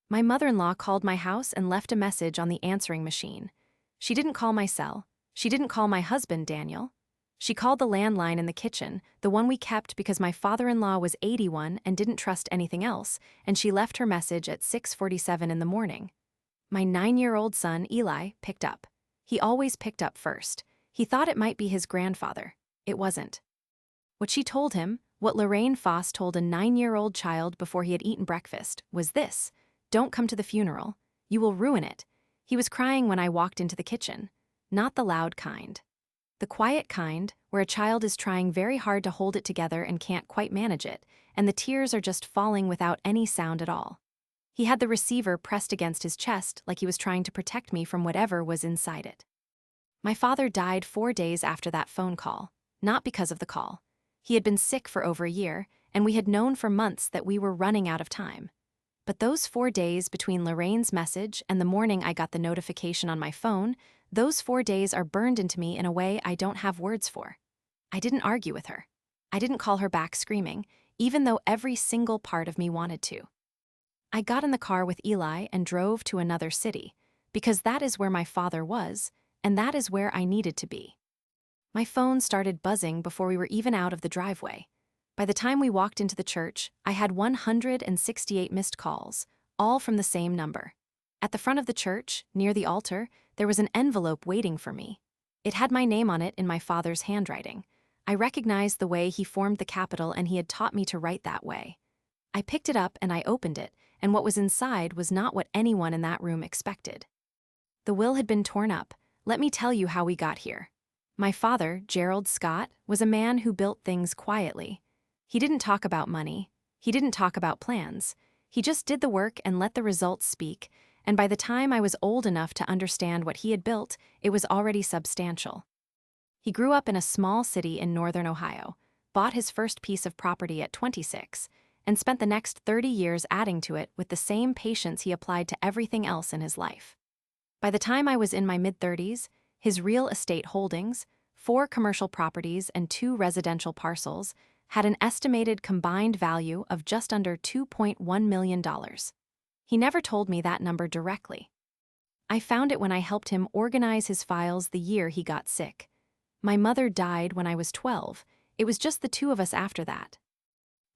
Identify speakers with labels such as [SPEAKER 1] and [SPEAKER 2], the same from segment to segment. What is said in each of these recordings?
[SPEAKER 1] My mother-in-law called my house and left a message on the answering machine. She didn't call my cell. She didn't call my husband, Daniel. She called the landline in the kitchen, the one we kept because my father-in-law was 81 and didn't trust anything else, and she left her message at 6:47 in the morning. My 9-year-old son, Eli, picked up. He always picked up first. He thought it might be his grandfather. It wasn't. What she told him, what Lorraine Foss told a 9-year-old child before he had eaten breakfast, was this: "Don't come to the funeral. You will ruin it." He was crying when I walked into the kitchen. Not the loud kind. The quiet kind, where a child is trying very hard to hold it together and can't quite manage it, and the tears are just falling without any sound at all. He had the receiver pressed against his chest like he was trying to protect me from whatever was inside it. My father died 4 days after that phone call, not because of the call. He had been sick for over a year, and we had known for months that we were running out of time. But those 4 days between Lorraine's message and the morning I got the notification on my phone, those 4 days are burned into me in a way I don't have words for. I didn't argue with her. I didn't call her back screaming, even though every single part of me wanted to. I got in the car with Eli and drove to another city, because that is where my father was, and that is where I needed to be. My phone started buzzing before we were even out of the driveway. By the time we walked into the church, I had 168 missed calls, all from the same number. At the front of the church, near the altar, there was an envelope waiting for me. It had my name on it in my father's handwriting. I recognized the way he formed the capital, and he had taught me to write that way. I picked it up and I opened it, and what was inside was not what anyone in that room expected. The will had been torn up. Let me tell you how we got here. My father, Gerald Scott, was a man who built things quietly. He didn't talk about money. He didn't talk about plans. He just did the work and let the results speak, and by the time I was old enough to understand what he had built, it was already substantial. He grew up in a small city in northern Ohio, bought his first piece of property at 26, and spent the next 30 years adding to it with the same patience he applied to everything else in his life. By the time I was in my mid-30s, his real estate holdings, 4 commercial properties and 2 residential parcels, had an estimated combined value of just under $2.1 million. He never told me that number directly. I found it when I helped him organize his files the year he got sick. My mother died when I was 12. It was just the 2 of us after that.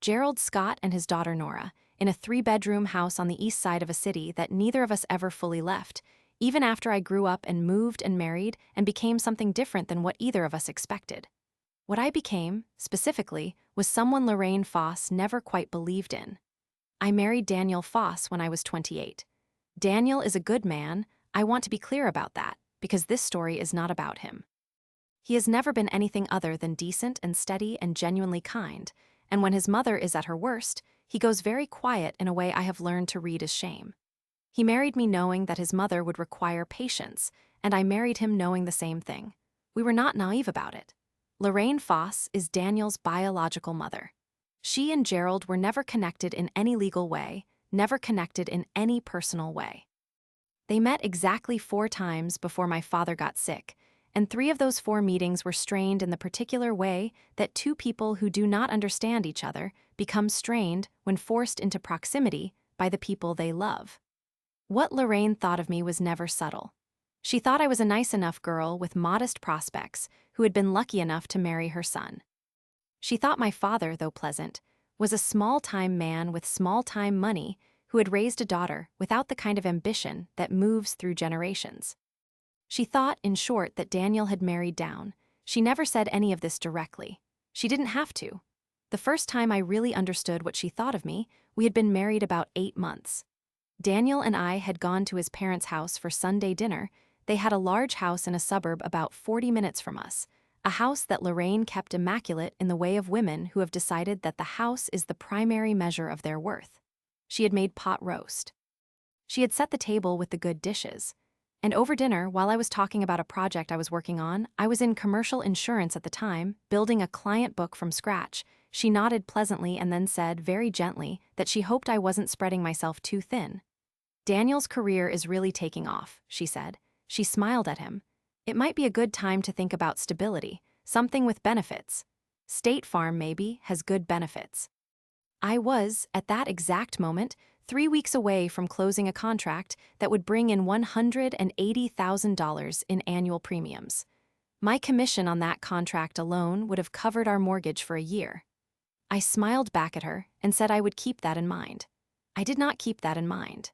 [SPEAKER 1] Gerald Scott and his daughter Nora, in a 3-bedroom house on the east side of a city that neither of us ever fully left, even after I grew up and moved and married and became something different than what either of us expected. What I became, specifically, was someone Lorraine Foss never quite believed in. I married Daniel Foss when I was 28. Daniel is a good man. I want to be clear about that, because this story is not about him. He has never been anything other than decent and steady and genuinely kind, and when his mother is at her worst, he goes very quiet in a way I have learned to read as shame. He married me knowing that his mother would require patience, and I married him knowing the same thing. We were not naive about it. Lorraine Foss is Daniel's biological mother. She and Gerald were never connected in any legal way, never connected in any personal way. They met exactly 4 times before my father got sick, and 3 of those 4 meetings were strained in the particular way that 2 people who do not understand each other become strained when forced into proximity by the people they love. What Lorraine thought of me was never subtle. She thought I was a nice enough girl with modest prospects who had been lucky enough to marry her son. She thought my father, though pleasant, was a small-time man with small-time money who had raised a daughter without the kind of ambition that moves through generations. She thought, in short, that Daniel had married down. She never said any of this directly. She didn't have to. The first time I really understood what she thought of me, we had been married about 8 months. Daniel and I had gone to his parents' house for Sunday dinner. They had a large house in a suburb about 40 minutes from us, a house that Lorraine kept immaculate in the way of women who have decided that the house is the primary measure of their worth. She had made pot roast. She had set the table with the good dishes. And over dinner, while I was talking about a project I was working on, I was in commercial insurance at the time, building a client book from scratch. She nodded pleasantly and then said, very gently, that she hoped I wasn't spreading myself too thin. "Daniel's career is really taking off," she said. She smiled at him. "It might be a good time to think about stability, something with benefits. State Farm, maybe, has good benefits." I was, at that exact moment, 3 weeks away from closing a contract that would bring in $180,000 in annual premiums. My commission on that contract alone would have covered our mortgage for a year. I smiled back at her and said I would keep that in mind. I did not keep that in mind.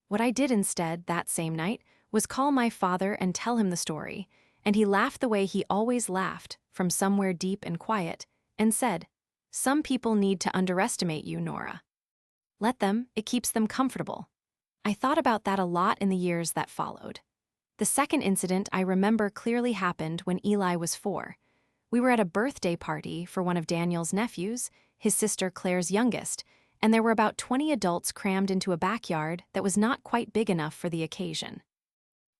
[SPEAKER 1] What I did instead that same night was call my father and tell him the story, and he laughed the way he always laughed, from somewhere deep and quiet, and said, "Some people need to underestimate you, Nora. Let them, it keeps them comfortable." I thought about that a lot in the years that followed. The second incident I remember clearly happened when Eli was 4. We were at a birthday party for one of Daniel's nephews, his sister Claire's youngest, and there were about 20 adults crammed into a backyard that was not quite big enough for the occasion.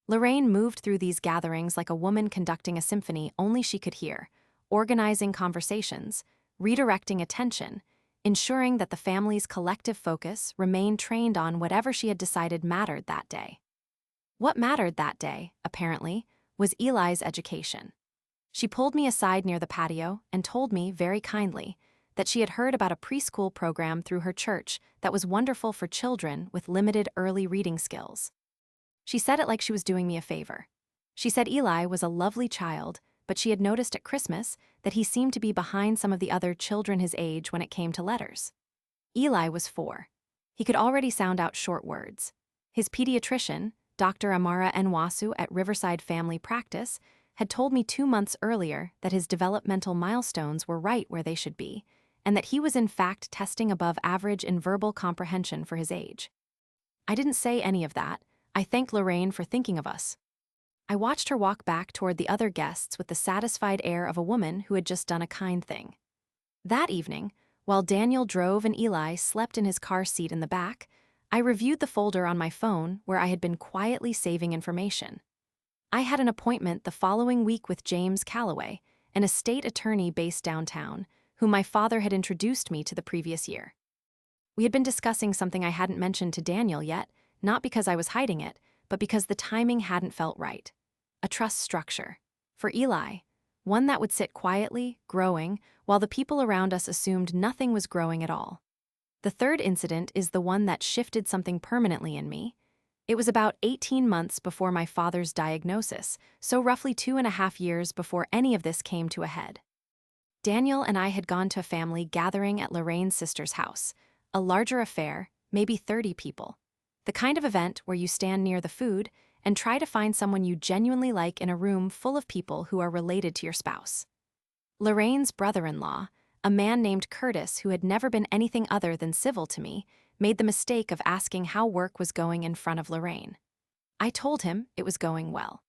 [SPEAKER 1] Lorraine moved through these gatherings like a woman conducting a symphony only she could hear, organizing conversations, redirecting attention, ensuring that the family's collective focus remained trained on whatever she had decided mattered that day. What mattered that day, apparently, was Eli's education. She pulled me aside near the patio and told me, very kindly, that she had heard about a preschool program through her church that was wonderful for children with limited early reading skills. She said it like she was doing me a favor. She said Eli was a lovely child, but she had noticed at Christmas that he seemed to be behind some of the other children his age when it came to letters. Eli was 4. He could already sound out short words. His pediatrician, Dr. Amara Nwasu at Riverside Family Practice, had told me 2 months earlier that his developmental milestones were right where they should be, and that he was in fact testing above average in verbal comprehension for his age. I didn't say any of that. I thanked Lorraine for thinking of us. I watched her walk back toward the other guests with the satisfied air of a woman who had just done a kind thing. That evening, while Daniel drove and Eli slept in his car seat in the back, I reviewed the folder on my phone where I had been quietly saving information. I had an appointment the following week with James Calloway, an estate attorney based downtown, whom my father had introduced me to the previous year. We had been discussing something I hadn't mentioned to Daniel yet, not because I was hiding it, but because the timing hadn't felt right. A trust structure. For Eli, one that would sit quietly, growing, while the people around us assumed nothing was growing at all. The third incident is the one that shifted something permanently in me. It was about 18 months before my father's diagnosis, so roughly 2.5 years before any of this came to a head. Daniel and I had gone to a family gathering at Lorraine's sister's house, a larger affair, maybe 30 people. The kind of event where you stand near the food and try to find someone you genuinely like in a room full of people who are related to your spouse. Lorraine's brother-in-law, a man named Curtis who had never been anything other than civil to me, made the mistake of asking how work was going in front of Lorraine. I told him it was going well.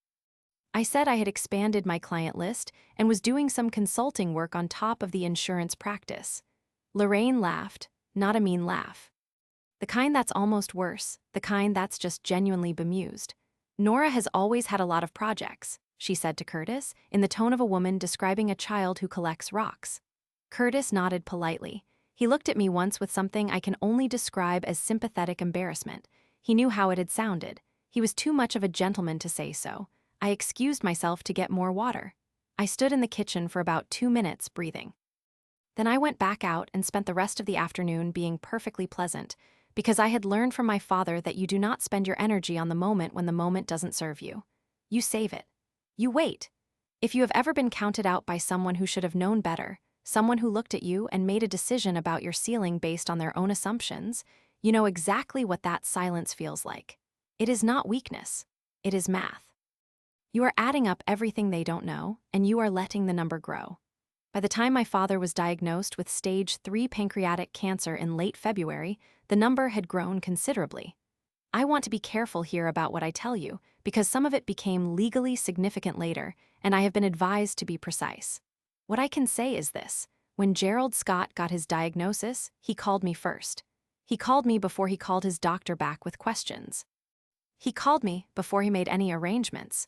[SPEAKER 1] I said I had expanded my client list and was doing some consulting work on top of the insurance practice. Lorraine laughed, not a mean laugh. The kind that's almost worse, the kind that's just genuinely bemused. "Nora has always had a lot of projects," she said to Curtis, in the tone of a woman describing a child who collects rocks. Curtis nodded politely. He looked at me once with something I can only describe as sympathetic embarrassment. He knew how it had sounded. He was too much of a gentleman to say so. I excused myself to get more water. I stood in the kitchen for about 2 minutes, breathing. Then I went back out and spent the rest of the afternoon being perfectly pleasant, because I had learned from my father that you do not spend your energy on the moment when the moment doesn't serve you. You save it. You wait. If you have ever been counted out by someone who should have known better, someone who looked at you and made a decision about your ceiling based on their own assumptions, you know exactly what that silence feels like. It is not weakness. It is math. You are adding up everything they don't know, and you are letting the number grow. By the time my father was diagnosed with stage 3 pancreatic cancer in late February, the number had grown considerably. I want to be careful here about what I tell you, because some of it became legally significant later, and I have been advised to be precise. What I can say is this: when Gerald Scott got his diagnosis, he called me first. He called me before he called his doctor back with questions. He called me before he made any arrangements.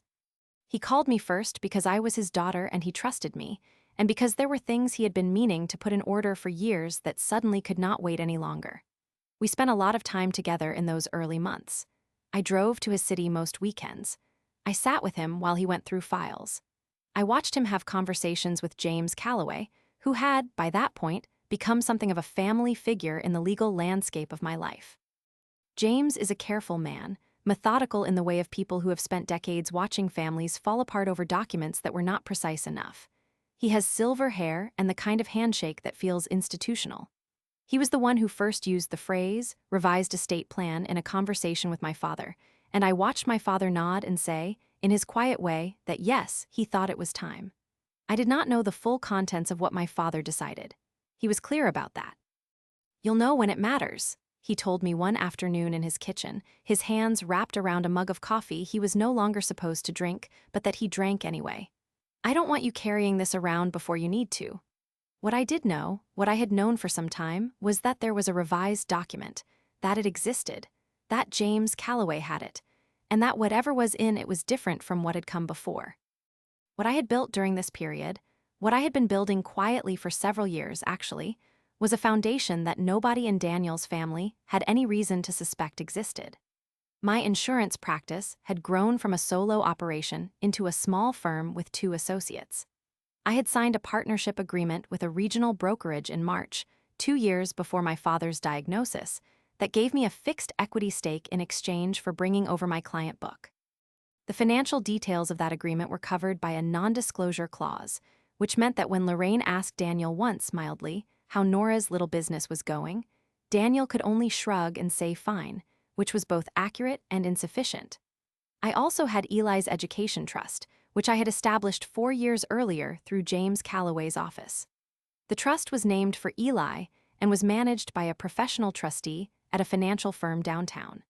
[SPEAKER 1] He called me first because I was his daughter and he trusted me, and because there were things he had been meaning to put in order for years that suddenly could not wait any longer. We spent a lot of time together in those early months. I drove to his city most weekends. I sat with him while he went through files. I watched him have conversations with James Calloway, who had, by that point, become something of a family figure in the legal landscape of my life. James is a careful man, methodical in the way of people who have spent decades watching families fall apart over documents that were not precise enough. He has silver hair and the kind of handshake that feels institutional. He was the one who first used the phrase, revised estate plan, in a conversation with my father, and I watched my father nod and say, in his quiet way, that yes, he thought it was time. I did not know the full contents of what my father decided. He was clear about that. "You'll know when it matters," he told me one afternoon in his kitchen, his hands wrapped around a mug of coffee he was no longer supposed to drink, but that he drank anyway. "I don't want you carrying this around before you need to." What I did know, what I had known for some time, was that there was a revised document, that it existed, that James Calloway had it, and that whatever was in it was different from what had come before. What I had built during this period, what I had been building quietly for several years, actually, was a foundation that nobody in Daniel's family had any reason to suspect existed. My insurance practice had grown from a solo operation into a small firm with 2 associates. I had signed a partnership agreement with a regional brokerage in March, 2 years before my father's diagnosis, that gave me a fixed equity stake in exchange for bringing over my client book. The financial details of that agreement were covered by a non-disclosure clause, which meant that when Lorraine asked Daniel once, mildly, how Nora's little business was going, Daniel could only shrug and say fine, which was both accurate and insufficient. I also had Eli's education trust, which I had established 4 years earlier through James Calloway's office. The trust was named for Eli and was managed by a professional trustee at a financial firm downtown.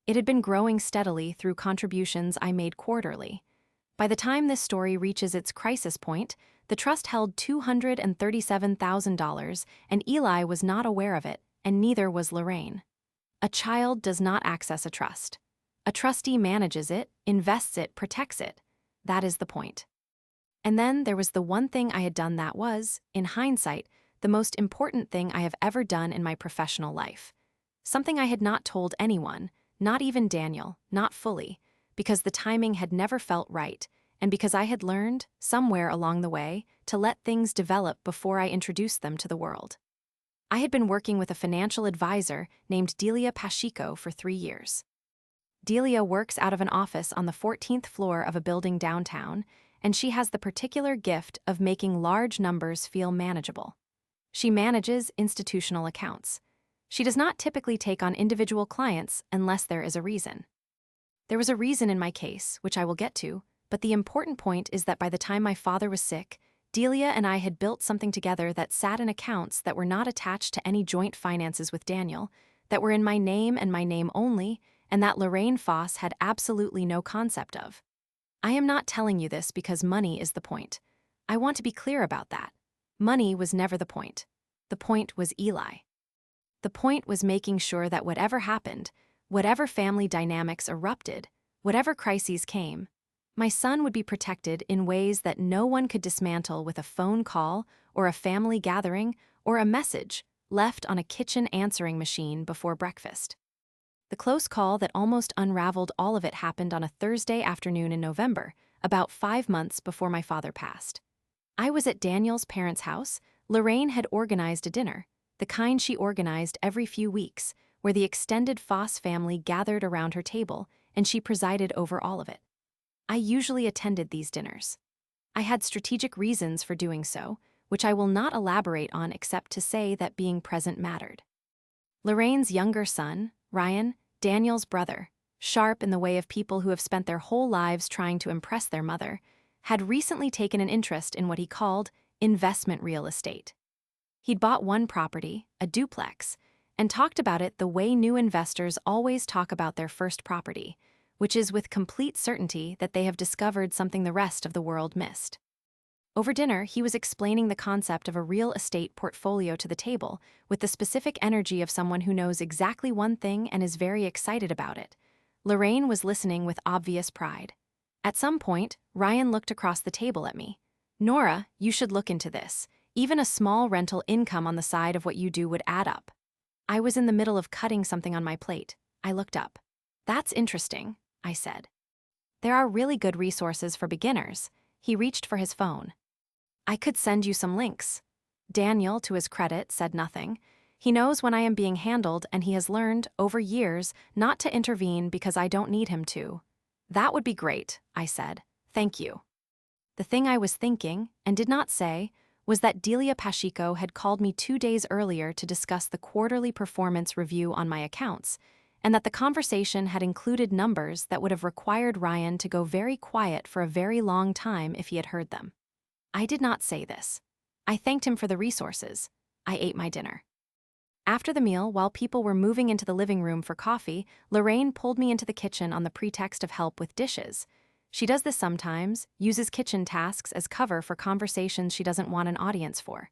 [SPEAKER 1] It had been growing steadily through contributions I made quarterly. By the time this story reaches its crisis point, the trust held $237,000, and Eli was not aware of it, and neither was Lorraine. A child does not access a trust. A trustee manages it, invests it, protects it. That is the point. And then there was the one thing I had done that was, in hindsight, the most important thing I have ever done in my professional life. Something I had not told anyone, not even Daniel, not fully, because the timing had never felt right, and because I had learned, somewhere along the way, to let things develop before I introduced them to the world. I had been working with a financial advisor named Delia Pacheco for 3 years. Delia works out of an office on the 14th floor of a building downtown, and she has the particular gift of making large numbers feel manageable. She manages institutional accounts. She does not typically take on individual clients unless there is a reason. There was a reason in my case, which I will get to, but the important point is that by the time my father was sick, Delia and I had built something together that sat in accounts that were not attached to any joint finances with Daniel, that were in my name and my name only, and that Lorraine Foss had absolutely no concept of. I am not telling you this because money is the point. I want to be clear about that. Money was never the point. The point was Eli. The point was making sure that whatever happened, whatever family dynamics erupted, whatever crises came, my son would be protected in ways that no one could dismantle with a phone call or a family gathering or a message left on a kitchen answering machine before breakfast. The close call that almost unraveled all of it happened on a Thursday afternoon in November, about 5 months before my father passed. I was at Daniel's parents' house. Lorraine had organized a dinner, the kind she organized every few weeks, where the extended Foss family gathered around her table, and she presided over all of it. I usually attended these dinners. I had strategic reasons for doing so, which I will not elaborate on except to say that being present mattered. Lorraine's younger son, Ryan, Daniel's brother, sharp in the way of people who have spent their whole lives trying to impress their mother, had recently taken an interest in what he called investment real estate. He'd bought one property, a duplex, and talked about it the way new investors always talk about their first property, which is with complete certainty that they have discovered something the rest of the world missed. Over dinner, he was explaining the concept of a real estate portfolio to the table with the specific energy of someone who knows exactly one thing and is very excited about it. Lorraine was listening with obvious pride. At some point, Ryan looked across the table at me. "Nora, you should look into this. Even a small rental income on the side of what you do would add up." I was in the middle of cutting something on my plate. I looked up. "That's interesting," I said. "There are really good resources for beginners." He reached for his phone. "I could send you some links." Daniel, to his credit, said nothing. He knows when I am being handled, and he has learned, over years, not to intervene because I don't need him to. That would be great, I said. Thank you. The thing I was thinking, and did not say, was that Delia Pacheco had called me 2 days earlier to discuss the quarterly performance review on my accounts, and that the conversation had included numbers that would have required Ryan to go very quiet for a very long time if he had heard them. I did not say this. I thanked him for the resources. I ate my dinner. After the meal, while people were moving into the living room for coffee, Lorraine pulled me into the kitchen on the pretext of help with dishes. She does this sometimes, uses kitchen tasks as cover for conversations she doesn't want an audience for.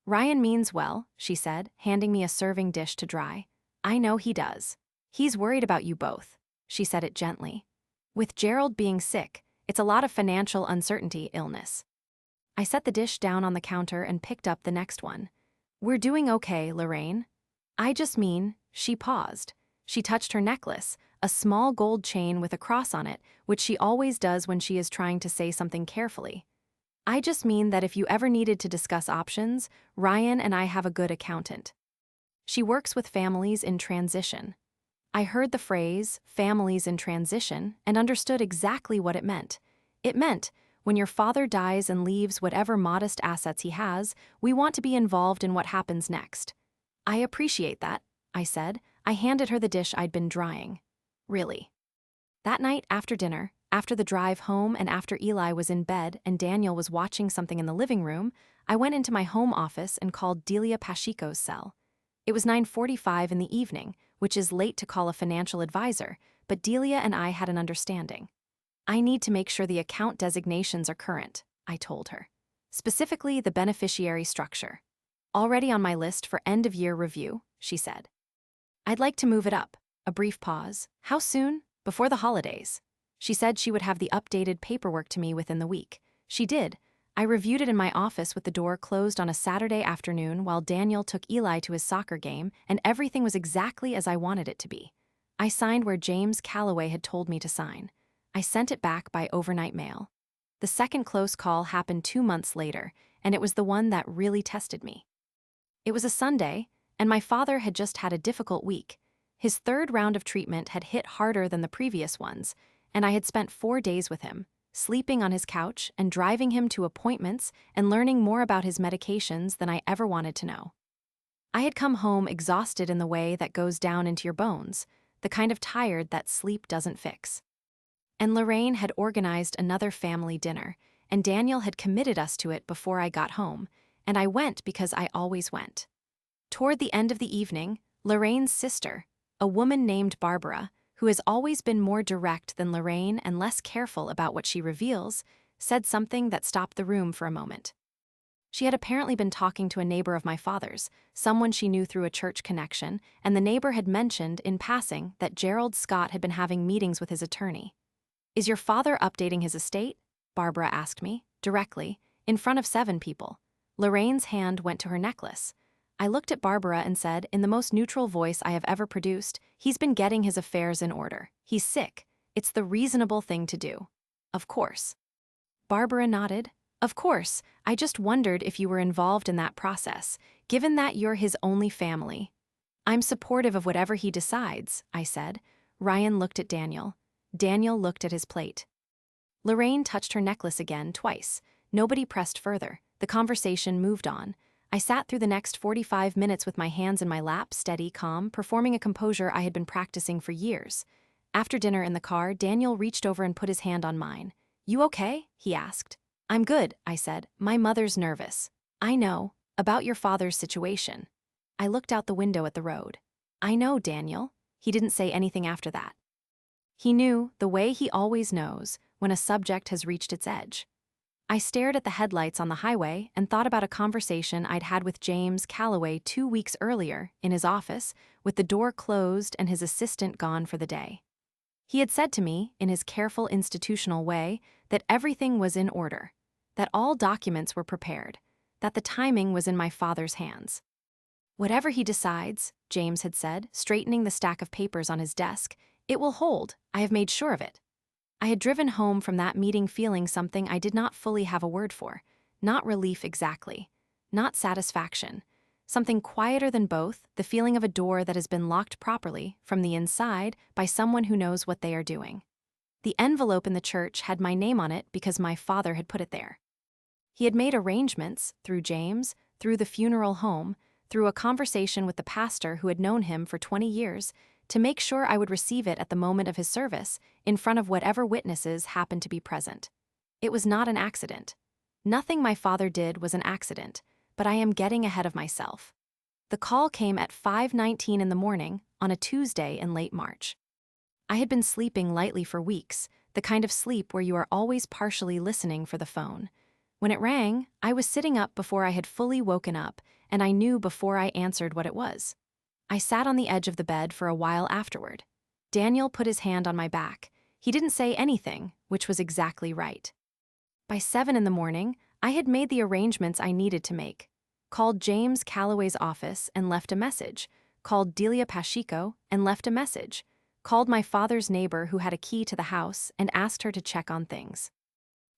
[SPEAKER 1] Ryan means well, she said, handing me a serving dish to dry. I know he does. He's worried about you both. She said it gently. With Gerald being sick, it's a lot of financial uncertainty, illness. I set the dish down on the counter and picked up the next one. We're doing okay, Lorraine. I just mean, she paused. She touched her necklace, a small gold chain with a cross on it, which she always does when she is trying to say something carefully. I just mean that if you ever needed to discuss options, Ryan and I have a good accountant. She works with families in transition. I heard the phrase, families in transition, and understood exactly what it meant. It meant, when your father dies and leaves whatever modest assets he has, we want to be involved in what happens next. I appreciate that, I said. I handed her the dish I'd been drying. Really. That night after dinner, after the drive home and after Eli was in bed and Daniel was watching something in the living room, I went into my home office and called Delia Pacheco's cell. It was 9:45 in the evening, which is late to call a financial advisor, but Delia and I had an understanding. I need to make sure the account designations are current, I told her. Specifically, the beneficiary structure. Already on my list for end-of-year review, she said. I'd like to move it up. A brief pause. How soon? Before the holidays. She said she would have the updated paperwork to me within the week. She did. I reviewed it in my office with the door closed on a Saturday afternoon while Daniel took Eli to his soccer game, and everything was exactly as I wanted it to be. I signed where James Calloway had told me to sign. I sent it back by overnight mail. The second close call happened 2 months later, and it was the one that really tested me. It was a Sunday, and my father had just had a difficult week. His third round of treatment had hit harder than the previous ones, and I had spent 4 days with him, sleeping on his couch and driving him to appointments and learning more about his medications than I ever wanted to know. I had come home exhausted in the way that goes down into your bones, the kind of tired that sleep doesn't fix. And Lorraine had organized another family dinner, and Daniel had committed us to it before I got home, and I went because I always went. Toward the end of the evening, Lorraine's sister, a woman named Barbara, who has always been more direct than Lorraine and less careful about what she reveals, said something that stopped the room for a moment. She had apparently been talking to a neighbor of my father's, someone she knew through a church connection, and the neighbor had mentioned, in passing, that Gerald Scott had been having meetings with his attorney. Is your father updating his estate? Barbara asked me, directly, in front of 7 people. Lorraine's hand went to her necklace. I looked at Barbara and said, in the most neutral voice I have ever produced, he's been getting his affairs in order. He's sick. It's the reasonable thing to do. Of course. Barbara nodded. Of course, I just wondered if you were involved in that process, given that you're his only family. I'm supportive of whatever he decides, I said. Ryan looked at Daniel. Daniel looked at his plate. Lorraine touched her necklace again, twice. Nobody pressed further. The conversation moved on. I sat through the next 45 minutes with my hands in my lap, steady, calm, performing a composure I had been practicing for years. After dinner in the car, Daniel reached over and put his hand on mine. You okay? He asked. I'm good, I said. My mother's nervous. I know. About your father's situation. I looked out the window at the road. I know, Daniel. He didn't say anything after that. He knew, the way he always knows, when a subject has reached its edge. I stared at the headlights on the highway and thought about a conversation I'd had with James Calloway 2 weeks earlier, in his office, with the door closed and his assistant gone for the day. He had said to me, in his careful institutional way, that everything was in order, that all documents were prepared, that the timing was in my father's hands. Whatever he decides, James had said, straightening the stack of papers on his desk, it will hold. I have made sure of it. I had driven home from that meeting feeling something I did not fully have a word for. Not relief exactly. Not satisfaction. Something quieter than both, the feeling of a door that has been locked properly, from the inside, by someone who knows what they are doing. The envelope in the church had my name on it because my father had put it there. He had made arrangements, through James, through the funeral home, through a conversation with the pastor who had known him for 20 years, to make sure I would receive it at the moment of his service, in front of whatever witnesses happened to be present. It was not an accident. Nothing my father did was an accident, but I am getting ahead of myself. The call came at 5:19 in the morning, on a Tuesday in late March. I had been sleeping lightly for weeks, the kind of sleep where you are always partially listening for the phone. When it rang, I was sitting up before I had fully woken up, and I knew before I answered what it was. I sat on the edge of the bed for a while afterward. Daniel put his hand on my back. He didn't say anything, which was exactly right. By 7 in the morning, I had made the arrangements I needed to make. Called James Calloway's office and left a message. Called Delia Pacheco and left a message. Called my father's neighbor who had a key to the house and asked her to check on things.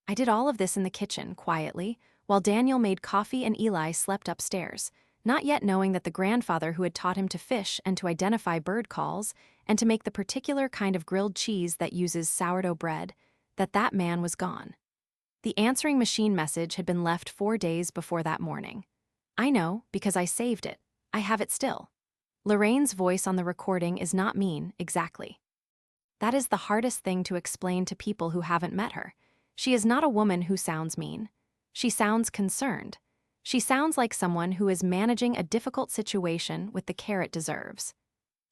[SPEAKER 1] I did all of this in the kitchen, quietly, while Daniel made coffee and Eli slept upstairs, not yet knowing that the grandfather who had taught him to fish and to identify bird calls and to make the particular kind of grilled cheese that uses sourdough bread, that man was gone. The answering machine message had been left 4 days before that morning. I know, because I saved it. I have it still. Lorraine's voice on the recording is not mean, exactly. That is the hardest thing to explain to people who haven't met her. She is not a woman who sounds mean. She sounds concerned. She sounds like someone who is managing a difficult situation with the care it deserves.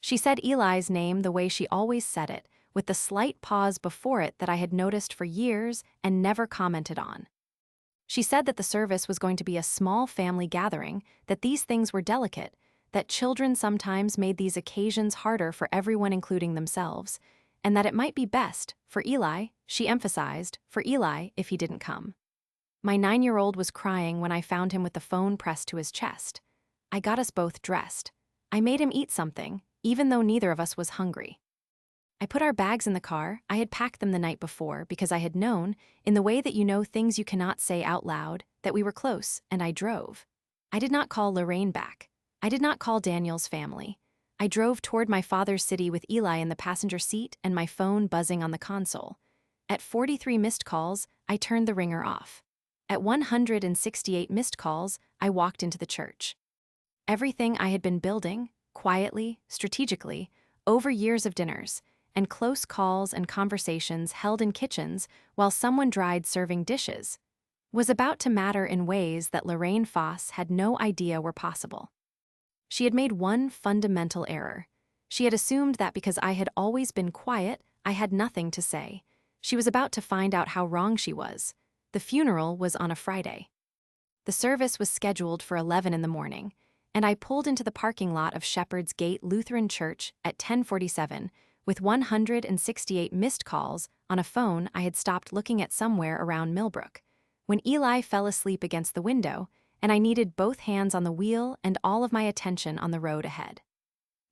[SPEAKER 1] She said Eli's name the way she always said it, with the slight pause before it that I had noticed for years and never commented on. She said that the service was going to be a small family gathering, that these things were delicate, that children sometimes made these occasions harder for everyone including themselves, and that it might be best, for Eli, she emphasized, for Eli if he didn't come. My 9-year-old was crying when I found him with the phone pressed to his chest. I got us both dressed. I made him eat something, even though neither of us was hungry. I put our bags in the car. I had packed them the night before because I had known, in the way that you know things you cannot say out loud, that we were close, and I drove. I did not call Lorraine back. I did not call Daniel's family. I drove toward my father's city with Eli in the passenger seat and my phone buzzing on the console. At 43 missed calls, I turned the ringer off. At 168 missed calls, I walked into the church. Everything I had been building, quietly, strategically, over years of dinners, and close calls and conversations held in kitchens while someone dried serving dishes, was about to matter in ways that Lorraine Foss had no idea were possible. She had made one fundamental error. She had assumed that because I had always been quiet, I had nothing to say. She was about to find out how wrong she was. The funeral was on a Friday. The service was scheduled for 11 in the morning, and I pulled into the parking lot of Shepherd's Gate Lutheran Church at 10:47, with 168 missed calls on a phone I had stopped looking at somewhere around Millbrook, when Eli fell asleep against the window, and I needed both hands on the wheel and all of my attention on the road ahead.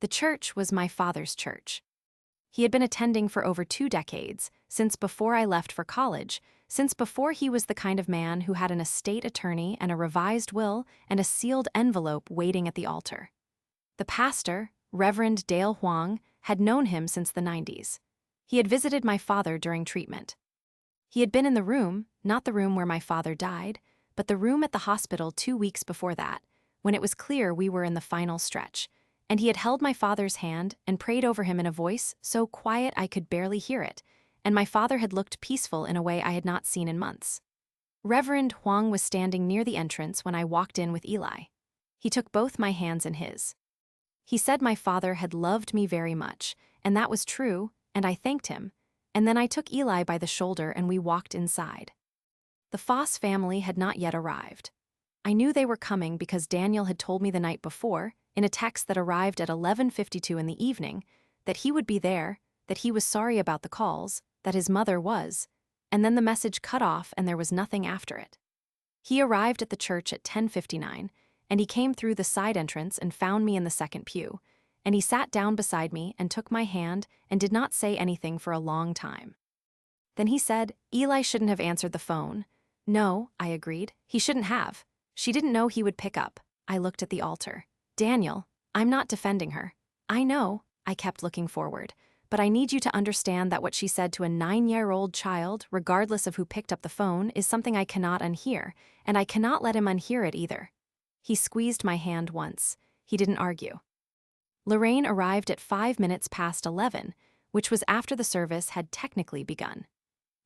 [SPEAKER 1] The church was my father's church. He had been attending for over 2 decades, since before I left for college, since before he was the kind of man who had an estate attorney and a revised will and a sealed envelope waiting at the altar. The pastor, Reverend Dale Huang, had known him since the 90s. He had visited my father during treatment. He had been in the room, not the room where my father died, but the room at the hospital 2 weeks before that, when it was clear we were in the final stretch, and he had held my father's hand and prayed over him in a voice so quiet I could barely hear it, and my father had looked peaceful in a way I had not seen in months. Reverend Huang was standing near the entrance when I walked in with Eli. He took both my hands in his. He said my father had loved me very much, and that was true, and I thanked him, and then I took Eli by the shoulder and we walked inside. The Foss family had not yet arrived. I knew they were coming because Daniel had told me the night before, in a text that arrived at 11:52 in the evening, that he would be there, that he was sorry about the calls, that his mother was, and then the message cut off and there was nothing after it. He arrived at the church at 10:59, and he came through the side entrance and found me in the second pew, and he sat down beside me and took my hand and did not say anything for a long time. Then he said, Eli shouldn't have answered the phone. No, I agreed, he shouldn't have. She didn't know he would pick up. I looked at the altar. Daniel, I'm not defending her. I know, I kept looking forward, but I need you to understand that what she said to a 9-year-old child, regardless of who picked up the phone, is something I cannot unhear, and I cannot let him unhear it either. He squeezed my hand once. He didn't argue. Lorraine arrived at 5 minutes past 11, which was after the service had technically begun.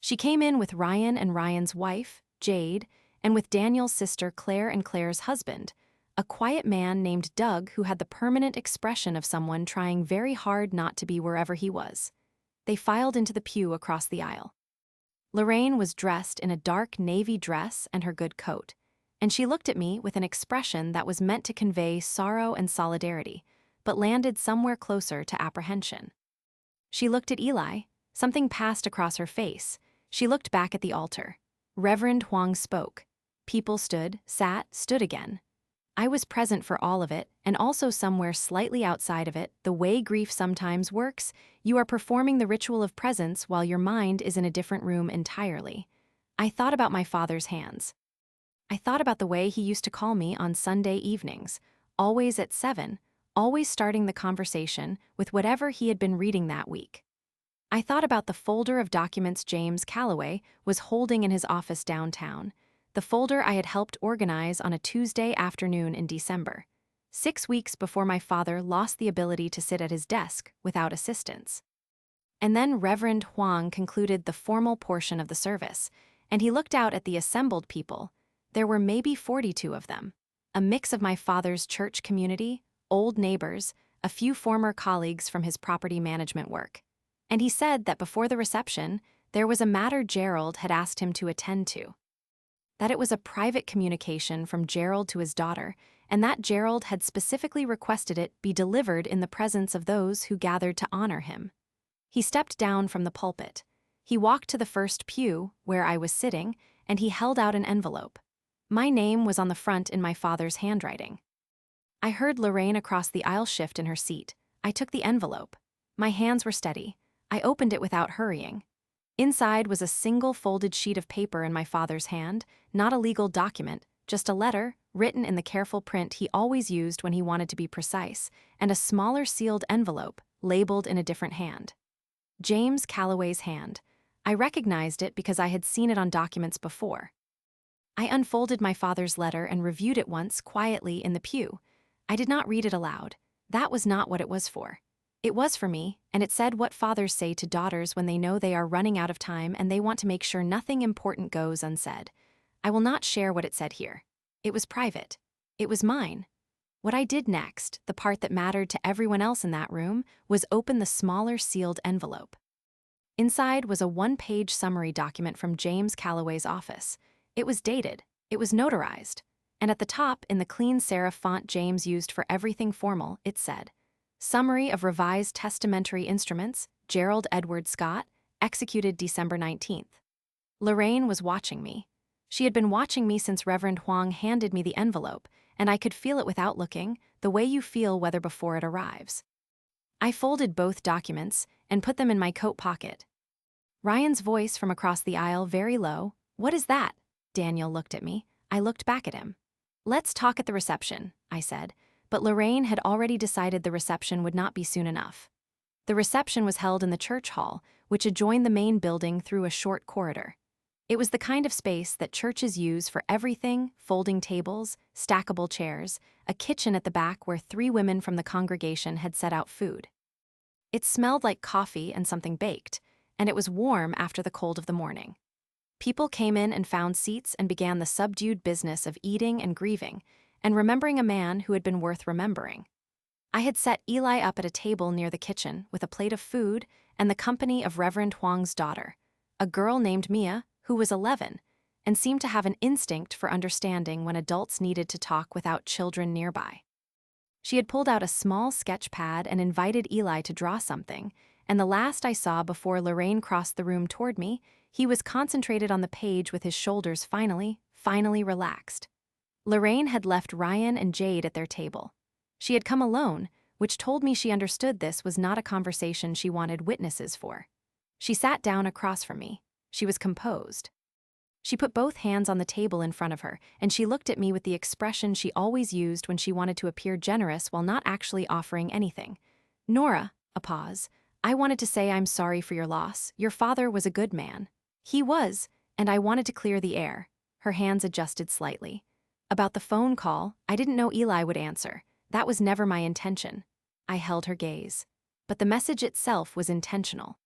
[SPEAKER 1] She came in with Ryan and Ryan's wife, Jade, and with Daniel's sister Claire and Claire's husband, a quiet man named Doug who had the permanent expression of someone trying very hard not to be wherever he was. They filed into the pew across the aisle. Lorraine was dressed in a dark navy dress and her good coat, and she looked at me with an expression that was meant to convey sorrow and solidarity, but landed somewhere closer to apprehension. She looked at Eli. Something passed across her face. She looked back at the altar. Reverend Huang spoke. People stood, sat, stood again. I was present for all of it, and also somewhere slightly outside of it, the way grief sometimes works, you are performing the ritual of presence while your mind is in a different room entirely. I thought about my father's hands. I thought about the way he used to call me on Sunday evenings, always at 7, always starting the conversation with whatever he had been reading that week. I thought about the folder of documents James Calloway was holding in his office downtown, the folder I had helped organize on a Tuesday afternoon in December, 6 weeks before my father lost the ability to sit at his desk without assistance. And then Reverend Huang concluded the formal portion of the service, and he looked out at the assembled people. There were maybe 42 of them, a mix of my father's church community, old neighbors, a few former colleagues from his property management work. And he said that before the reception, there was a matter Gerald had asked him to attend to. That it was a private communication from Gerald to his daughter, and that Gerald had specifically requested it be delivered in the presence of those who gathered to honor him. He stepped down from the pulpit. He walked to the first pew, where I was sitting, and he held out an envelope. My name was on the front in my father's handwriting. I heard Lorraine across the aisle shift in her seat. I took the envelope. My hands were steady. I opened it without hurrying. Inside was a single folded sheet of paper in my father's hand, not a legal document, just a letter, written in the careful print he always used when he wanted to be precise, and a smaller sealed envelope, labeled in a different hand. James Calloway's hand. I recognized it because I had seen it on documents before. I unfolded my father's letter and reviewed it once quietly in the pew. I did not read it aloud. That was not what it was for. It was for me, and it said what fathers say to daughters when they know they are running out of time and they want to make sure nothing important goes unsaid. I will not share what it said here. It was private. It was mine. What I did next, the part that mattered to everyone else in that room, was open the smaller sealed envelope. Inside was a 1-page summary document from James Calloway's office. It was dated. It was notarized. And at the top, in the clean serif font James used for everything formal, it said, Summary of Revised Testamentary Instruments, Gerald Edward Scott, executed December 19th. Lorraine was watching me. She had been watching me since Reverend Huang handed me the envelope, and I could feel it without looking, the way you feel whether before it arrives. I folded both documents and put them in my coat pocket. Ryan's voice from across the aisle, very low, "What is that?" Daniel looked at me. I looked back at him. "Let's talk at the reception," I said, but Lorraine had already decided the reception would not be soon enough. The reception was held in the church hall, which adjoined the main building through a short corridor. It was the kind of space that churches use for everything: folding tables, stackable chairs, a kitchen at the back where 3 women from the congregation had set out food. It smelled like coffee and something baked, and it was warm after the cold of the morning. People came in and found seats and began the subdued business of eating and grieving, and remembering a man who had been worth remembering. I had set Eli up at a table near the kitchen with a plate of food and the company of Reverend Huang's daughter, a girl named Mia, who was 11, and seemed to have an instinct for understanding when adults needed to talk without children nearby. She had pulled out a small sketch pad and invited Eli to draw something, and the last I saw before Lorraine crossed the room toward me, he was concentrated on the page with his shoulders finally relaxed. Lorraine had left Ryan and Jade at their table. She had come alone, which told me she understood this was not a conversation she wanted witnesses for. She sat down across from me. She was composed. She put both hands on the table in front of her, and she looked at me with the expression she always used when she wanted to appear generous while not actually offering anything. Nora, a pause. I wanted to say I'm sorry for your loss. Your father was a good man. He was, and I wanted to clear the air. Her hands adjusted slightly. About the phone call, I didn't know Eli would answer. That was never my intention. I held her gaze. But the message itself was intentional.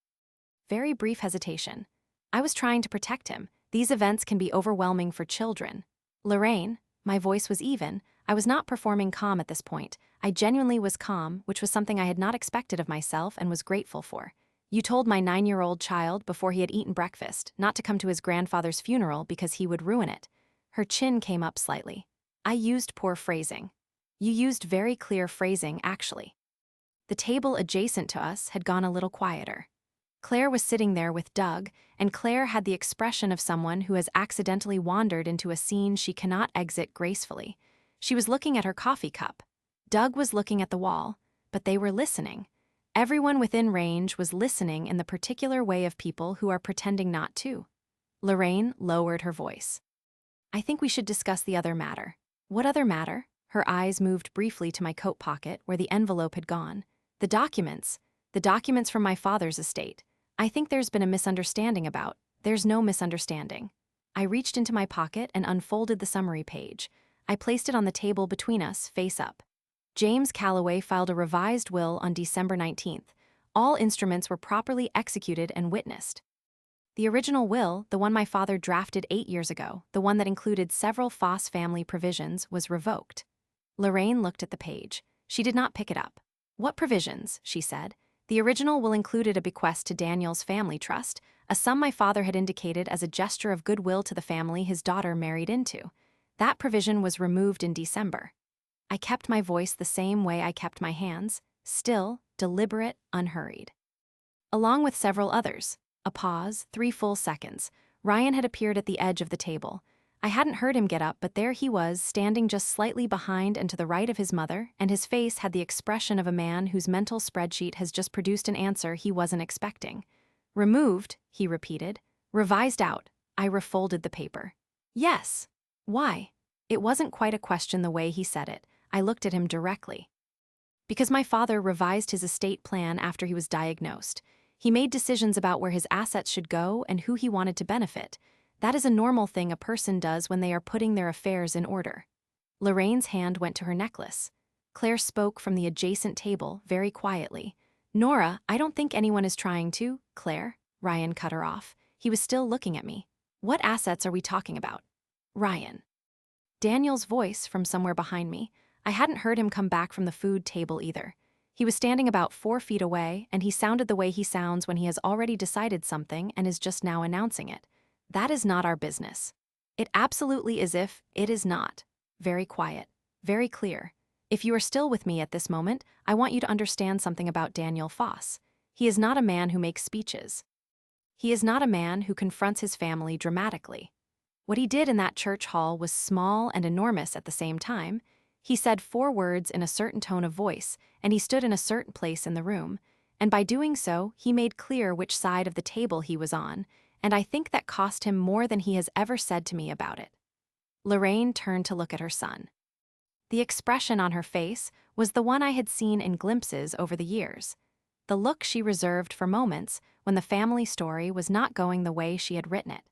[SPEAKER 1] Very brief hesitation. I was trying to protect him. These events can be overwhelming for children. Lorraine, my voice was even. I was not performing calm at this point. I genuinely was calm, which was something I had not expected of myself and was grateful for. You told my 9-year-old child before he had eaten breakfast not to come to his grandfather's funeral because he would ruin it. Her chin came up slightly. I used poor phrasing. You used very clear phrasing, actually. The table adjacent to us had gone a little quieter. Claire was sitting there with Doug, and Claire had the expression of someone who has accidentally wandered into a scene she cannot exit gracefully. She was looking at her coffee cup. Doug was looking at the wall, but they were listening. Everyone within range was listening in the particular way of people who are pretending not to. Lorraine lowered her voice. I think we should discuss the other matter. What other matter? Her eyes moved briefly to my coat pocket where the envelope had gone. The documents from my father's estate. I think there's been a misunderstanding about. There's no misunderstanding. I reached into my pocket and unfolded the summary page. I placed it on the table between us, face up. James Calloway filed a revised will on December 19th. All instruments were properly executed and witnessed. The original will, the one my father drafted 8 years ago, the one that included several Foss family provisions, was revoked. Lorraine looked at the page. She did not pick it up. What provisions? She said. The original will included a bequest to Daniel's family trust, a sum my father had indicated as a gesture of goodwill to the family his daughter married into. That provision was removed in December. I kept my voice the same way I kept my hands, still, deliberate, unhurried. Along with several others. A pause, 3 full seconds. Ryan had appeared at the edge of the table. I hadn't heard him get up, but there he was, standing just slightly behind and to the right of his mother, and his face had the expression of a man whose mental spreadsheet has just produced an answer he wasn't expecting. Removed, he repeated. Revised out. I refolded the paper. Yes. Why? It wasn't quite a question the way he said it. I looked at him directly. Because my father revised his estate plan after he was diagnosed. He made decisions about where his assets should go and who he wanted to benefit. That is a normal thing a person does when they are putting their affairs in order. Lorraine's hand went to her necklace. Claire spoke from the adjacent table, very quietly. Nora, I don't think anyone is trying to. Claire, Ryan cut her off. He was still looking at me. What assets are we talking about? Ryan. Daniel's voice from somewhere behind me. I hadn't heard him come back from the food table either. He was standing about 4 feet away, and he sounded the way he sounds when he has already decided something and is just now announcing it. That is not our business. It absolutely is if it is not. Very quiet, very clear. If you are still with me at this moment, I want you to understand something about Daniel Foss. He is not a man who makes speeches. He is not a man who confronts his family dramatically. What he did in that church hall was small and enormous at the same time. He said 4 words in a certain tone of voice, and he stood in a certain place in the room. And by doing so, he made clear which side of the table he was on, and I think that cost him more than he has ever said to me about it. Lorraine turned to look at her son. The expression on her face was the one I had seen in glimpses over the years. The look she reserved for moments when the family story was not going the way she had written it.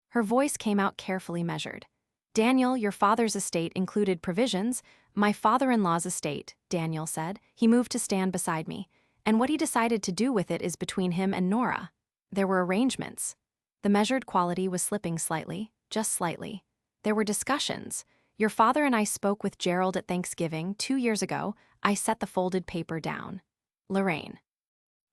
[SPEAKER 1] Her voice came out carefully measured. Daniel, your father's estate included provisions. My father-in-law's estate, Daniel said. He moved to stand beside me, and what he decided to do with it is between him and Nora. There were arrangements. The measured quality was slipping slightly, just slightly. There were discussions. Your father and I spoke with Gerald at Thanksgiving 2 years ago. I set the folded paper down. Lorraine.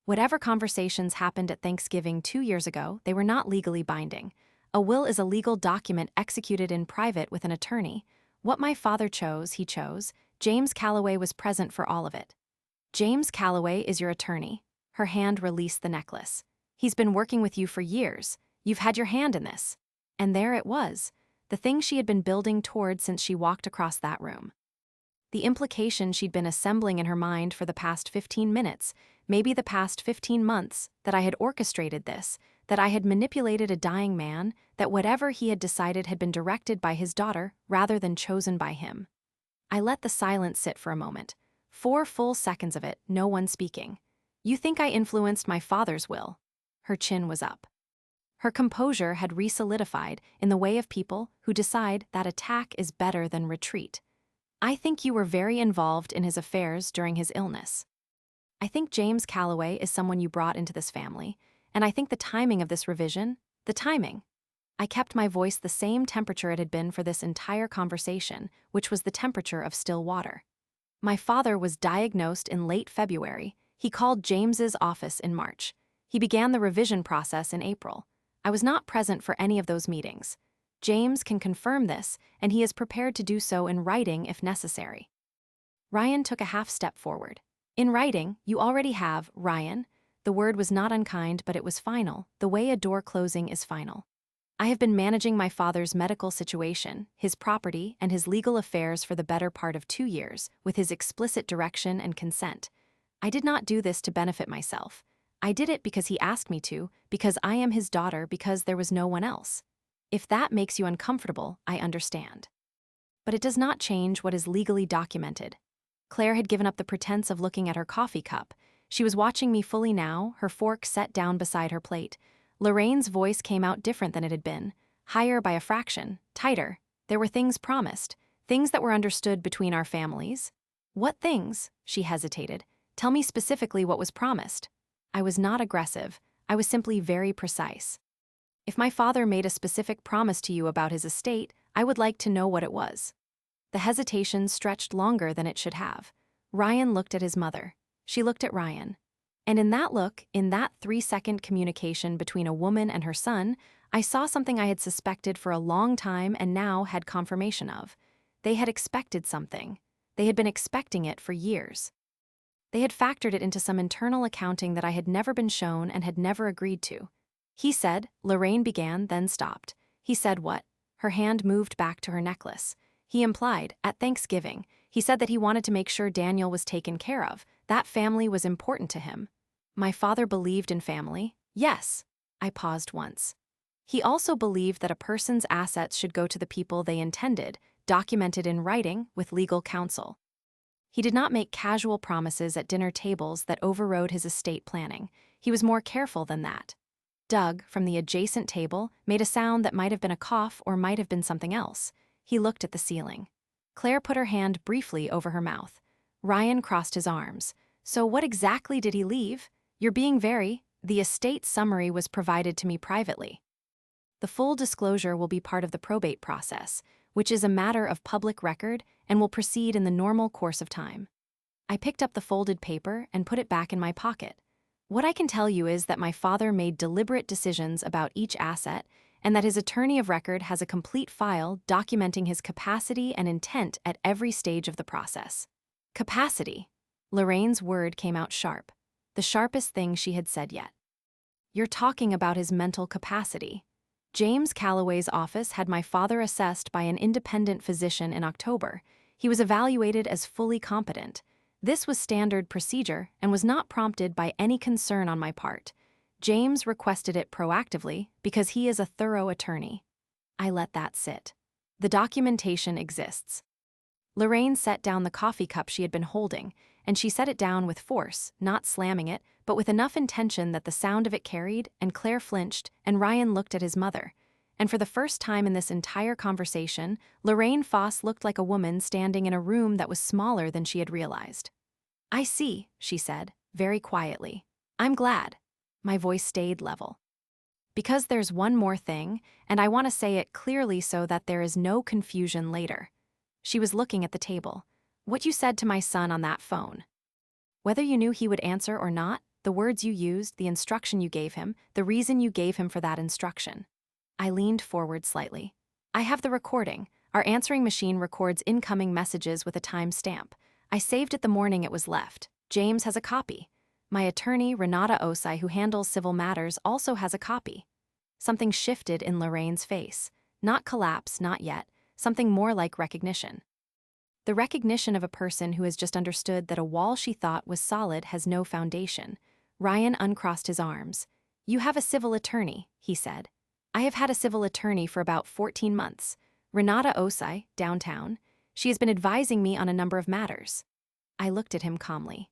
[SPEAKER 1] Whatever conversations happened at Thanksgiving 2 years ago, they were not legally binding. A will is a legal document executed in private with an attorney. What my father chose, he chose. James Calloway was present for all of it. James Calloway is your attorney. Her hand released the necklace. He's been working with you for years. You've had your hand in this. And there it was, the thing she had been building toward since she walked across that room. The implication she'd been assembling in her mind for the past 15 minutes, maybe the past 15 months, that I had orchestrated this, that I had manipulated a dying man, that whatever he had decided had been directed by his daughter rather than chosen by him. I let the silence sit for a moment. 4 full seconds of it, no one speaking. You think I influenced my father's will? Her chin was up. Her composure had re-solidified in the way of people who decide that attack is better than retreat. I think you were very involved in his affairs during his illness. I think James Calloway is someone you brought into this family, and I think the timing of this revision, the timing. I kept my voice the same temperature it had been for this entire conversation, which was the temperature of still water. My father was diagnosed in late February. He called James's office in March. He began the revision process in April. I was not present for any of those meetings. James can confirm this, and he is prepared to do so in writing if necessary. Ryan took a half step forward. In writing, you already have, Ryan. The word was not unkind, but it was final, the way a door closing is final. I have been managing my father's medical situation, his property, and his legal affairs for the better part of 2 years, with his explicit direction and consent. I did not do this to benefit myself. I did it because he asked me to, because I am his daughter, because there was no one else. If that makes you uncomfortable, I understand. But it does not change what is legally documented. Claire had given up the pretense of looking at her coffee cup. She was watching me fully now, her fork set down beside her plate. Lorraine's voice came out different than it had been, higher by a fraction, tighter. There were things promised, things that were understood between our families. What things? She hesitated. Tell me specifically what was promised. I was not aggressive. I was simply very precise. If my father made a specific promise to you about his estate, I would like to know what it was. The hesitation stretched longer than it should have. Ryan looked at his mother. She looked at Ryan. And in that look, in that 3-second communication between a woman and her son, I saw something I had suspected for a long time and now had confirmation of. They had expected something. They had been expecting it for years. They had factored it into some internal accounting that I had never been shown and had never agreed to. He said, Lorraine began, then stopped. He said what? Her hand moved back to her necklace. He implied, at Thanksgiving, he said that he wanted to make sure Daniel was taken care of. That family was important to him. My father believed in family. Yes. I paused once. He also believed that a person's assets should go to the people they intended, documented in writing with legal counsel. He did not make casual promises at dinner tables that overrode his estate planning. He was more careful than that. Doug, from the adjacent table, made a sound that might have been a cough or might have been something else. He looked at the ceiling. Claire put her hand briefly over her mouth. Ryan crossed his arms. So what exactly did he leave? You're being very. The estate summary was provided to me privately. The full disclosure will be part of the probate process, which is a matter of public record and will proceed in the normal course of time. I picked up the folded paper and put it back in my pocket. What I can tell you is that my father made deliberate decisions about each asset and that his attorney of record has a complete file documenting his capacity and intent at every stage of the process. Capacity. Lorraine's word came out sharp, the sharpest thing she had said yet. You're talking about his mental capacity. James Calloway's office had my father assessed by an independent physician in October. He was evaluated as fully competent. This was standard procedure and was not prompted by any concern on my part. James requested it proactively because he is a thorough attorney. I let that sit. The documentation exists. Lorraine set down the coffee cup she had been holding, and she set it down with force, not slamming it, but with enough intention that the sound of it carried, and Claire flinched, and Ryan looked at his mother. And for the first time in this entire conversation, Lorraine Foss looked like a woman standing in a room that was smaller than she had realized. I see, she said, very quietly. I'm glad. My voice stayed level. Because there's one more thing, and I want to say it clearly so that there is no confusion later. She was looking at the table. What you said to my son on that phone. Whether you knew he would answer or not, the words you used, the instruction you gave him, the reason you gave him for that instruction. I leaned forward slightly. I have the recording. Our answering machine records incoming messages with a time stamp. I saved it the morning it was left. James has a copy. My attorney, Renata Osai, who handles civil matters, also has a copy. Something shifted in Lorraine's face. Not collapse, not yet. Something more like recognition. The recognition of a person who has just understood that a wall she thought was solid has no foundation. Ryan uncrossed his arms. "You have a civil attorney," he said. "I have had a civil attorney for about 14 months. Renata Osai, downtown. She has been advising me on a number of matters." I looked at him calmly.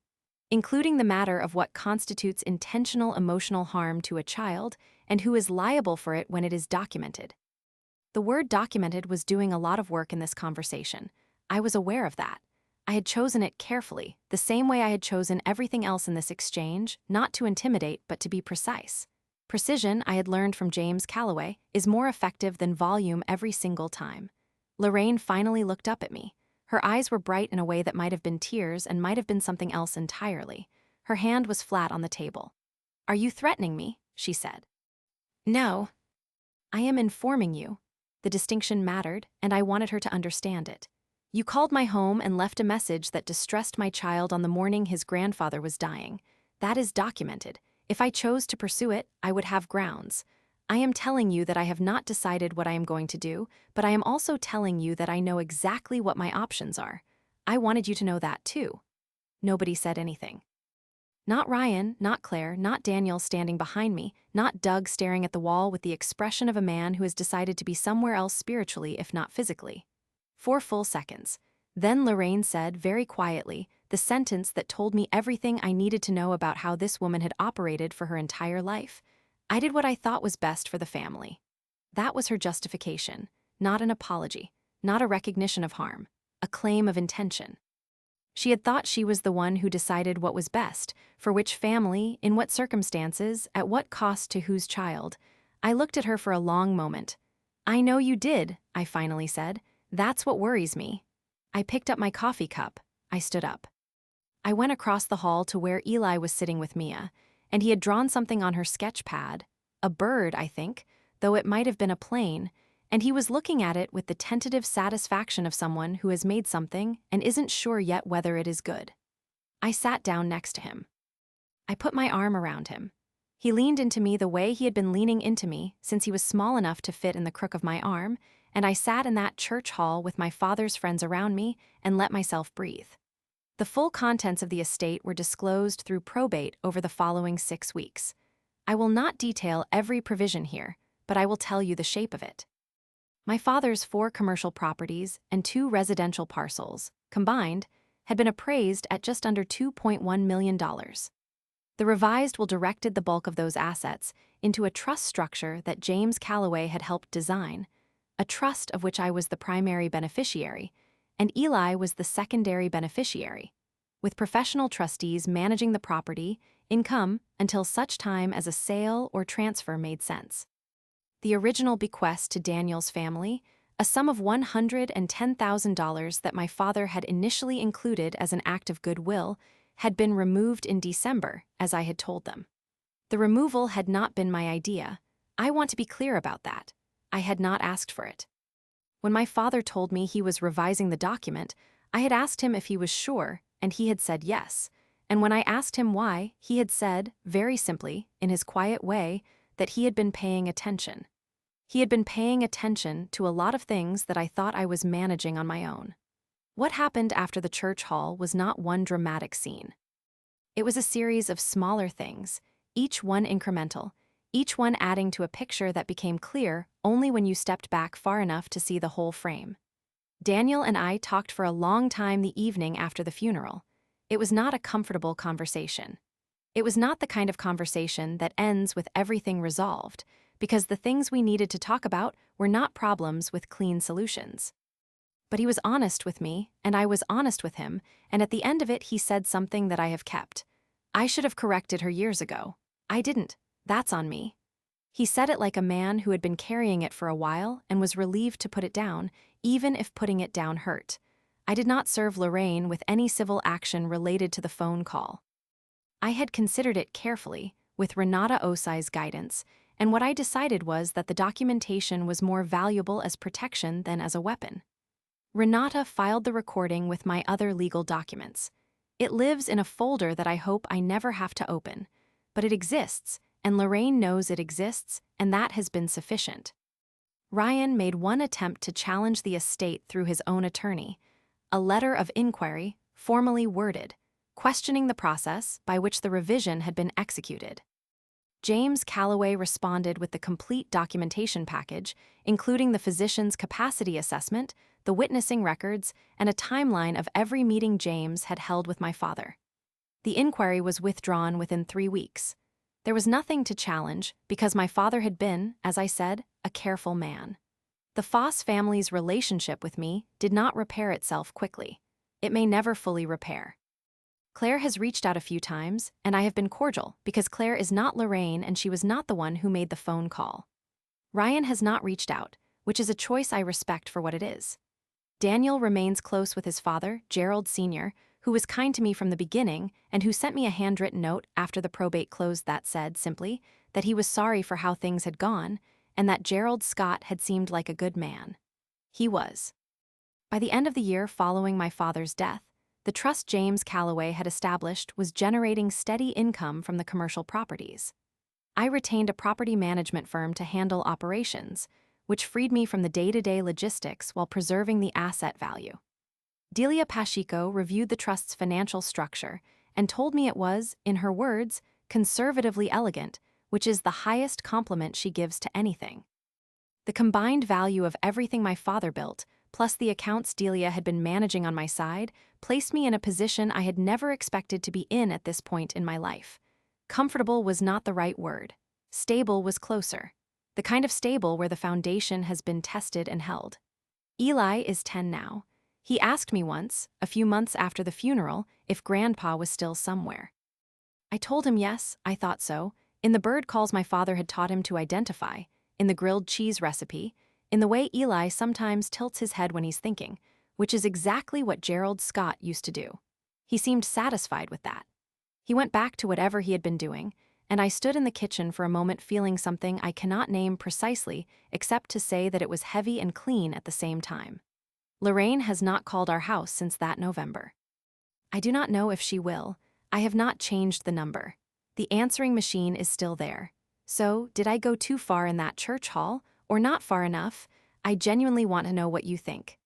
[SPEAKER 1] "Including the matter of what constitutes intentional emotional harm to a child and who is liable for it when it is documented." The word documented was doing a lot of work in this conversation. I was aware of that. I had chosen it carefully, the same way I had chosen everything else in this exchange, not to intimidate but to be precise. Precision, I had learned from James Calloway, is more effective than volume every single time. Lorraine finally looked up at me. Her eyes were bright in a way that might have been tears and might have been something else entirely. Her hand was flat on the table. "Are you threatening me?" she said. "No. I am informing you." The distinction mattered, and I wanted her to understand it. "You called my home and left a message that distressed my child on the morning his grandfather was dying. That is documented. If I chose to pursue it, I would have grounds. I am telling you that I have not decided what I am going to do, but I am also telling you that I know exactly what my options are. I wanted you to know that too." Nobody said anything. Not Ryan, not Claire, not Daniel standing behind me, not Doug staring at the wall with the expression of a man who has decided to be somewhere else spiritually if not physically. 4 full seconds. Then Lorraine said, very quietly, the sentence that told me everything I needed to know about how this woman had operated for her entire life. "I did what I thought was best for the family." That was her justification, not an apology, not a recognition of harm, a claim of intention. She had thought she was the one who decided what was best, for which family, in what circumstances, at what cost to whose child. I looked at her for a long moment. "I know you did," I finally said. "That's what worries me." I picked up my coffee cup. I stood up. I went across the hall to where Eli was sitting with Mia, and he had drawn something on her sketch pad, a bird, I think, though it might have been a plane, and he was looking at it with the tentative satisfaction of someone who has made something and isn't sure yet whether it is good. I sat down next to him. I put my arm around him. He leaned into me the way he had been leaning into me since he was small enough to fit in the crook of my arm, and I sat in that church hall with my father's friends around me and let myself breathe. The full contents of the estate were disclosed through probate over the following 6 weeks. I will not detail every provision here, but I will tell you the shape of it. My father's 4 commercial properties and 2 residential parcels, combined, had been appraised at just under $2.1 million. The revised will directed the bulk of those assets into a trust structure that James Calloway had helped design, a trust of which I was the primary beneficiary, and Eli was the secondary beneficiary, with professional trustees managing the property, income, until such time as a sale or transfer made sense. The original bequest to Daniel's family, a sum of $110,000 that my father had initially included as an act of goodwill, had been removed in December, as I had told them. The removal had not been my idea. I want to be clear about that. I had not asked for it. When my father told me he was revising the document, I had asked him if he was sure, and he had said yes. And when I asked him why, he had said, very simply, in his quiet way, that he had been paying attention. He had been paying attention to a lot of things that I thought I was managing on my own. What happened after the church hall was not one dramatic scene. It was a series of smaller things, each one incremental, each one adding to a picture that became clear only when you stepped back far enough to see the whole frame. Daniel and I talked for a long time the evening after the funeral. It was not a comfortable conversation. It was not the kind of conversation that ends with everything resolved, because the things we needed to talk about were not problems with clean solutions. But he was honest with me, and I was honest with him, and at the end of it he said something that I have kept. "I should have corrected her years ago. I didn't. That's on me." He said it like a man who had been carrying it for a while and was relieved to put it down, even if putting it down hurt. I did not serve Lorraine with any civil action related to the phone call. I had considered it carefully, with Renata Osai's guidance, and what I decided was that the documentation was more valuable as protection than as a weapon. Renata filed the recording with my other legal documents. It lives in a folder that I hope I never have to open, but it exists, and Lorraine knows it exists, and that has been sufficient. Ryan made one attempt to challenge the estate through his own attorney, a letter of inquiry, formally worded, questioning the process by which the revision had been executed. James Calloway responded with the complete documentation package, including the physician's capacity assessment, the witnessing records, and a timeline of every meeting James had held with my father. The inquiry was withdrawn within 3 weeks. There was nothing to challenge because my father had been, as I said, a careful man. The Foss family's relationship with me did not repair itself quickly. It may never fully repair. Claire has reached out a few times, and I have been cordial because Claire is not Lorraine and she was not the one who made the phone call. Ryan has not reached out, which is a choice I respect for what it is. Daniel remains close with his father, Gerald Sr., who was kind to me from the beginning and who sent me a handwritten note after the probate closed that said, simply, that he was sorry for how things had gone and that Gerald Scott had seemed like a good man. He was. By the end of the year following my father's death, the trust James Calloway had established was generating steady income from the commercial properties. I retained a property management firm to handle operations, which freed me from the day-to-day logistics while preserving the asset value. Delia Pacheco reviewed the trust's financial structure and told me it was, in her words, conservatively elegant, which is the highest compliment she gives to anything. The combined value of everything my father built, plus the accounts Delia had been managing on my side, placed me in a position I had never expected to be in at this point in my life. Comfortable was not the right word. Stable was closer. The kind of stable where the foundation has been tested and held. Eli is 10 now. He asked me once, a few months after the funeral, if Grandpa was still somewhere. I told him yes, I thought so, in the bird calls my father had taught him to identify, in the grilled cheese recipe, in the way Eli sometimes tilts his head when he's thinking, which is exactly what Gerald Scott used to do. He seemed satisfied with that. He went back to whatever he had been doing, and I stood in the kitchen for a moment feeling something I cannot name precisely except to say that it was heavy and clean at the same time. Lorraine has not called our house since that November. I do not know if she will. I have not changed the number. The answering machine is still there. So, did I go too far in that church hall, or not far enough? I genuinely want to know what you think.